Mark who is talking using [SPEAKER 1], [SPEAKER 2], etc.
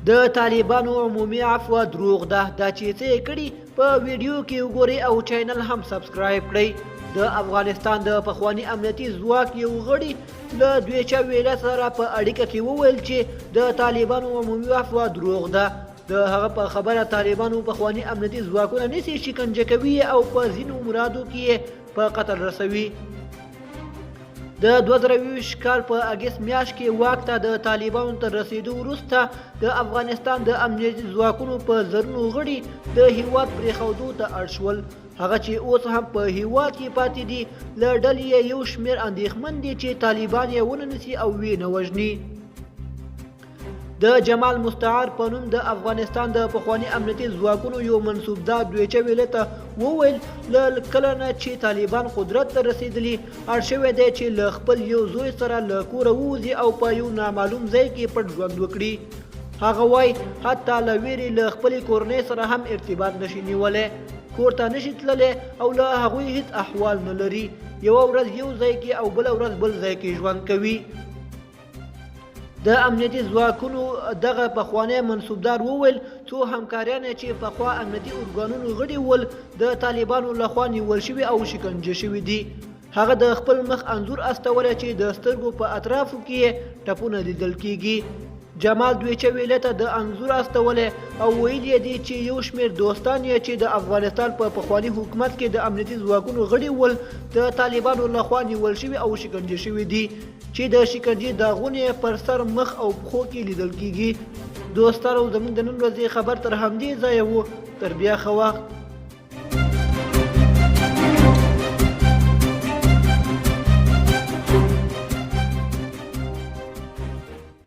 [SPEAKER 1] د طالبانو عمومي عفو دروغ ده. دا چې څه یې کړي په ویډیو کې وګورئ او چینل هم سبسکرایب کړئ. د افغانستان د پخوانی امنیتي ځواک یو غړي له دویچه ویله سره په اړیکه کې وویل چې د طالبانو عمومي عفو دروغ ده. د هغه په خبره طالبانو پخوانی امنیتي ځواکونه نیسي، شکنجه کوي او په ځینو مرادو کې په قتل رسوي. د 2020 کال په اګست میاشت کې واک ته د طالبانو تر رسیدو وروسته د افغانستان د امنیتي ځواکونو په زرونو غړي د هیواد پرېښودو ته اړ شول. هغه چې اوس هم په هیواد کې پاتې دي له ډلې یو شمېر اندېښمن دي چې طالبان یې ونه نیسي او ویې نه وژني. د جمال مستعار په نوم د افغانستان د پخوانی امنیتي ځواکونو یو منسوبدار دویچه ویلې ته وویل له کله نه چې طالبان قدرت ته رسېدلي اړ شوی دی چې له خپل یو زوی سره له کوره ووځي او په یو نامعلوم ځای کې پټ ژوند وکړي. هغه وایي حتی له ویرې له خپلې کورنۍ سره هم ارتباط نشي نیولی، کور ته نشي تللی او له هغوی هیڅ احوال نه لري. یوه ورځ یو ځای کې او بله ورځ بل ځای کې ژوند کوي. د امنیتي ځواکونو دغه پخوانی منسوبدار وویل څو همکاریان چې پخوا امنیتي ارګانونو غړي ول د طالبانو لخوا نیول شوي او شکنجه شوي دي. هغه د خپل مخ انځور استولی چې د سترګو په اطرافو کې ټپونه لیدل کیږي. جمال دویچه ویلې ته د انځور استولی او ویلي دي چې یو شمېر دوستان یې چې د افغانستان په پخواني حکومت کې د امنیتي ځواکونو غړي ول د طالبانو لخوا نیول شوي او شکنجه شوي دي چې د شکنجې داغونه پر سر، مخ او پښو کې لیدل کیږي. دوستانو زموږ د نن ورځې خبر تر همدې ځایه و. تر بیا ښه وخت.